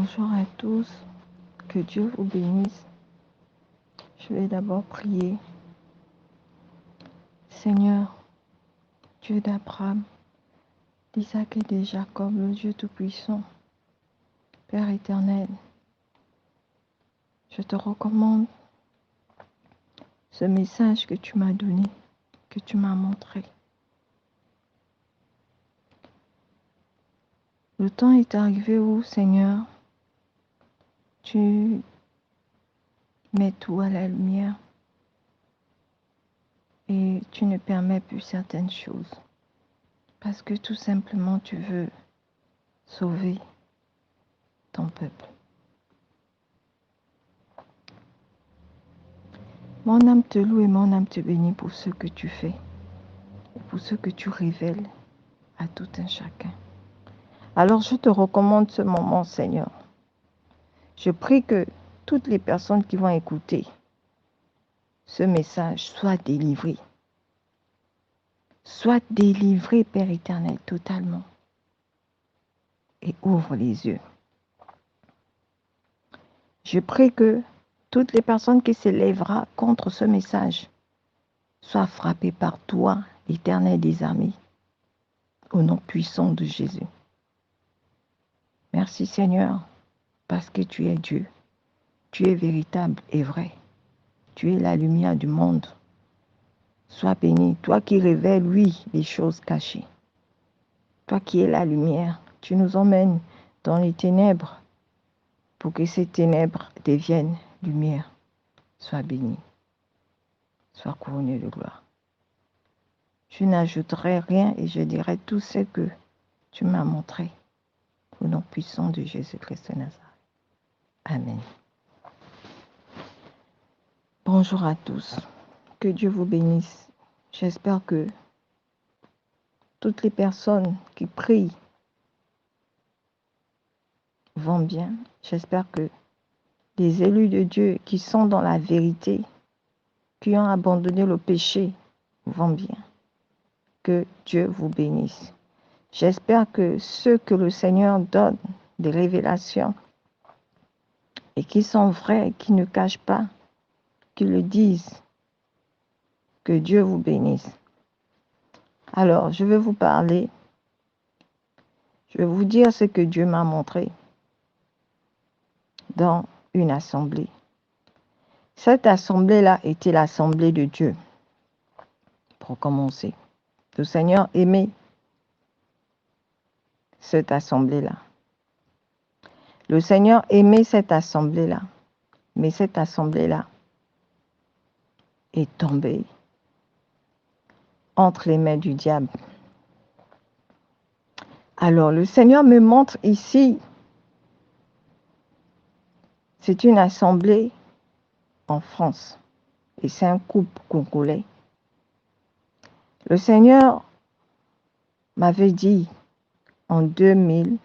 Bonjour à tous, que Dieu vous bénisse. Je vais d'abord prier. Seigneur, Dieu d'Abraham, d'Isaac et de Jacob, le Dieu Tout-Puissant, Père éternel, je te recommande ce message que tu m'as donné, que tu m'as montré. Le temps est arrivé où, Seigneur, tu mets tout à la lumière et tu ne permets plus certaines choses parce que tout simplement tu veux sauver ton peuple. Mon âme te loue et mon âme te bénit pour ce que tu fais et pour ce que tu révèles à tout un chacun. Alors je te recommande ce moment, Seigneur. Je prie que toutes les personnes qui vont écouter ce message soient délivrées. Soient délivrées, Père éternel, totalement. Et ouvre les yeux. Je prie que toutes les personnes qui s'élèveront contre ce message soient frappées par toi, l'Éternel des armées, au nom puissant de Jésus. Merci Seigneur, parce que tu es Dieu. Tu es véritable et vrai. Tu es la lumière du monde. Sois béni, toi qui révèles, oui, les choses cachées. Toi qui es la lumière, tu nous emmènes dans les ténèbres pour que ces ténèbres deviennent lumière. Sois béni. Sois couronné de gloire. Je n'ajouterai rien et je dirai tout ce que tu m'as montré. Au nom puissant de Jésus-Christ de Nazareth. Amen. Bonjour à tous. Que Dieu vous bénisse. J'espère que toutes les personnes qui prient vont bien. J'espère que les élus de Dieu qui sont dans la vérité, qui ont abandonné le péché, vont bien. Que Dieu vous bénisse. J'espère que ceux que le Seigneur donne des révélations et qui sont vrais, qui ne cachent pas, qui le disent, que Dieu vous bénisse. Alors, je vais vous parler, je vais vous dire ce que Dieu m'a montré dans une assemblée. Cette assemblée-là était l'assemblée de Dieu. Pour commencer, le Seigneur aimait cette assemblée-là. Le Seigneur aimait cette assemblée-là. Mais cette assemblée-là est tombée entre les mains du diable. Alors, le Seigneur me montre ici, c'est une assemblée en France. Et c'est un couple congolais. Le Seigneur m'avait dit en 2020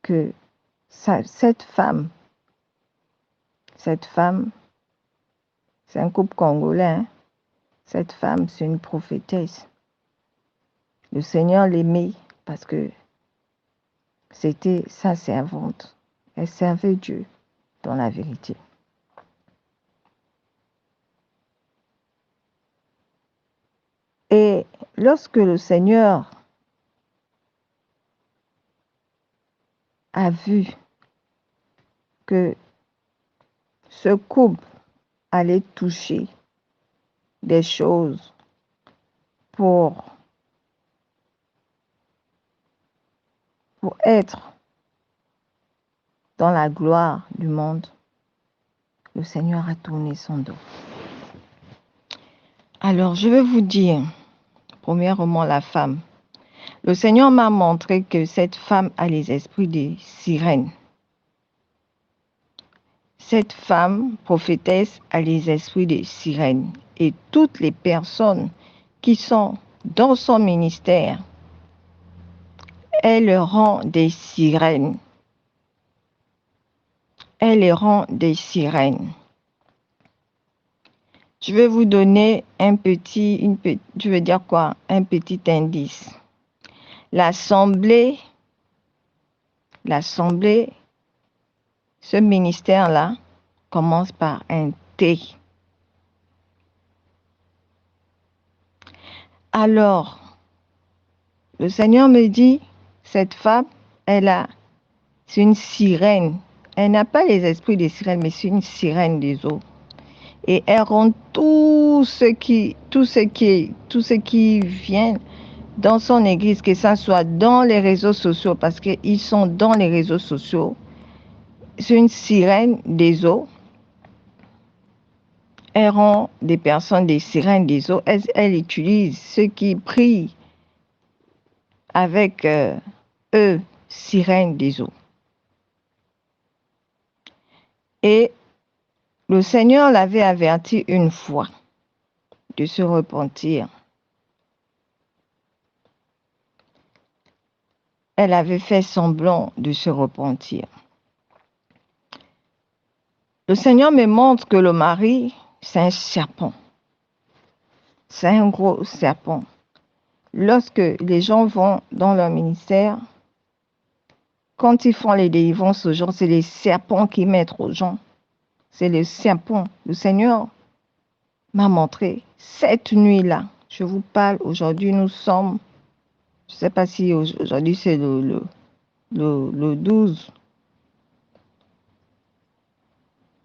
que cette femme, c'est un couple congolais, hein? Cette femme, c'est une prophétesse. Le Seigneur l'aimait parce que c'était sa servante. Elle servait Dieu dans la vérité. Et lorsque le Seigneur a vu que ce couple allait toucher des choses pour être dans la gloire du monde, le Seigneur a tourné son dos. Alors, je vais vous dire, premièrement, la femme. Le Seigneur m'a montré que cette femme a les esprits des sirènes. Cette femme, prophétesse, a les esprits des sirènes. Et toutes les personnes qui sont dans son ministère, elle les rend des sirènes. Elle les rend des sirènes. Je vais vous donner un petit indice. L'Assemblée, ce ministère-là, commence par un T. Alors, le Seigneur me dit, cette femme, c'est une sirène. Elle n'a pas les esprits des sirènes, mais c'est une sirène des eaux. Et elle rend tout ce qui vient dans son église, que ça soit dans les réseaux sociaux, parce qu'ils sont dans les réseaux sociaux. C'est une sirène des eaux. Elle rend des personnes des sirènes des eaux. Elle utilise ceux qui prient avec eux, sirènes des eaux. Et le Seigneur l'avait averti une fois de se repentir. Elle avait fait semblant de se repentir. Le Seigneur me montre que le mari, c'est un serpent. C'est un gros serpent. Lorsque les gens vont dans leur ministère, quand ils font les délivrances aux gens, c'est les serpents qui mettent aux gens. C'est le serpent. Le Seigneur m'a montré cette nuit-là. Je vous parle, aujourd'hui nous sommes, je ne sais pas si aujourd'hui c'est le 12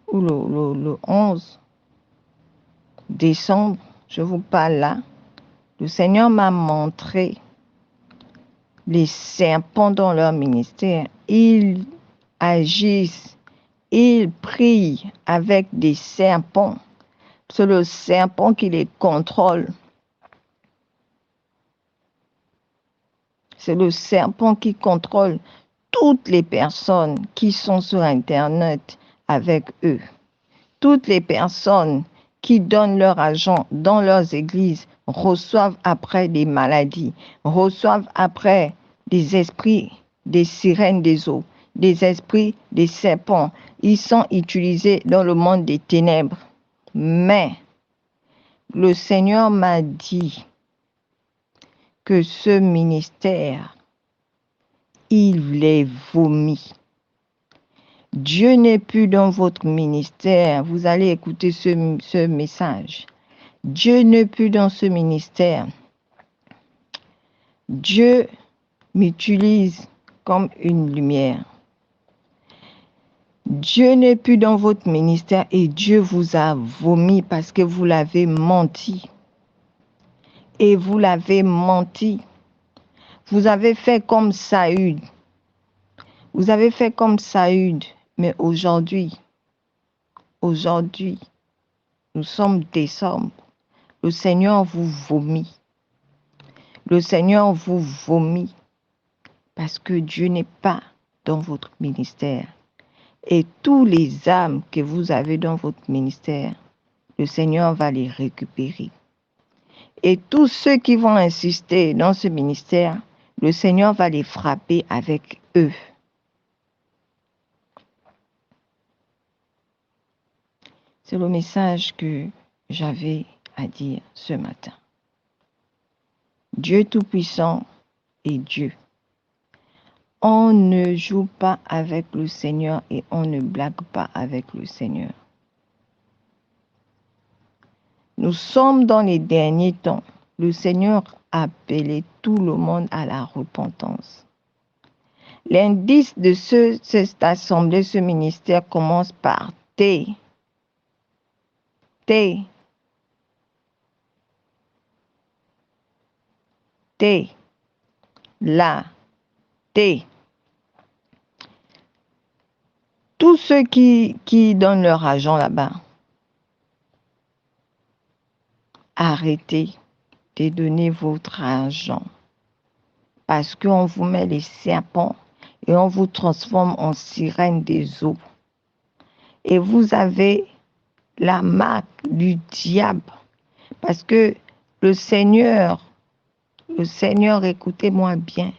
ou le 11 décembre, je vous parle là. Le Seigneur m'a montré les serpents dans leur ministère. Ils agissent, ils prient avec des serpents. C'est le serpent qui les contrôle. C'est le serpent qui contrôle toutes les personnes qui sont sur Internet avec eux. Toutes les personnes qui donnent leur argent dans leurs églises reçoivent après des maladies, reçoivent après des esprits, des sirènes des eaux, des esprits, des serpents. Ils sont utilisés dans le monde des ténèbres. Mais le Seigneur m'a dit que ce ministère, il les vomit. Dieu n'est plus dans votre ministère. Vous allez écouter ce message. Dieu n'est plus dans ce ministère. Dieu m'utilise comme une lumière. Dieu n'est plus dans votre ministère et Dieu vous a vomi parce que vous l'avez menti. Et vous l'avez menti. Vous avez fait comme Saül. Vous avez fait comme Saül. Mais aujourd'hui, nous sommes décembre. Le Seigneur vous vomit. Le Seigneur vous vomit parce que Dieu n'est pas dans votre ministère. Et tous les âmes que vous avez dans votre ministère, le Seigneur va les récupérer. Et tous ceux qui vont insister dans ce ministère, le Seigneur va les frapper avec eux. C'est le message que j'avais à dire ce matin. Dieu Tout-Puissant est Dieu. On ne joue pas avec le Seigneur et on ne blague pas avec le Seigneur. Nous sommes dans les derniers temps. Le Seigneur a appelé tout le monde à la repentance. L'indice de cette assemblée, ce ministère commence par T. T. T. La. T. Tous ceux qui donnent leur argent là-bas, arrêtez de donner votre argent. Parce qu'on vous met les serpents et on vous transforme en sirène des eaux. Et vous avez la marque du diable. Parce que le Seigneur, écoutez-moi bien,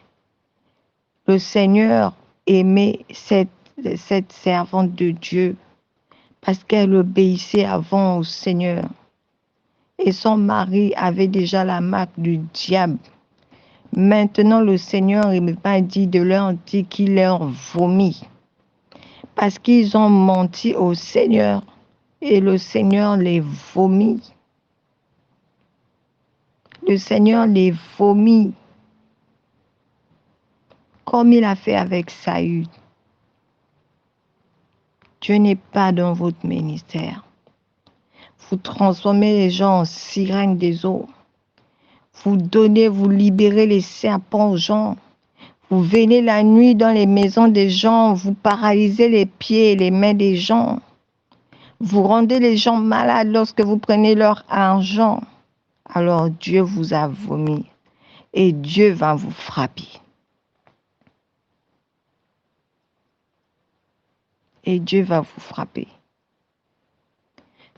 le Seigneur aimait cette servante de Dieu parce qu'elle obéissait avant au Seigneur. et son mari avait déjà la marque du diable. Maintenant, le Seigneur m'a dit de leur dire qu'il leur vomit parce qu'ils ont menti au Seigneur et le Seigneur les vomit. Le Seigneur les vomit comme il a fait avec Saül. Dieu n'est pas dans votre ministère. Vous transformez les gens en sirènes des eaux. Vous donnez, vous libérez les serpents aux gens. Vous venez la nuit dans les maisons des gens, vous paralysez les pieds et les mains des gens. Vous rendez les gens malades lorsque vous prenez leur argent. Alors Dieu vous a vomi et Dieu va vous frapper. Et Dieu va vous frapper.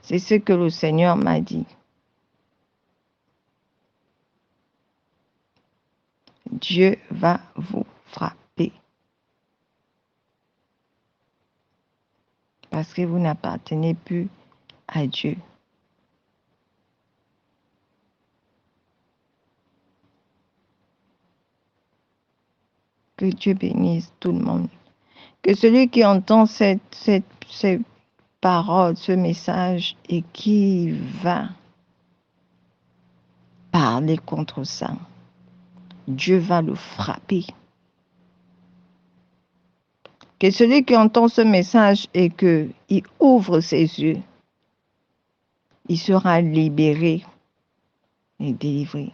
C'est ce que le Seigneur m'a dit. Dieu va vous frapper. Parce que vous n'appartenez plus à Dieu. Que Dieu bénisse tout le monde. Que celui qui entend cette parole, ce message, et qui va parler contre ça, Dieu va le frapper. Que celui qui entend ce message et qu'il ouvre ses yeux, il sera libéré et délivré.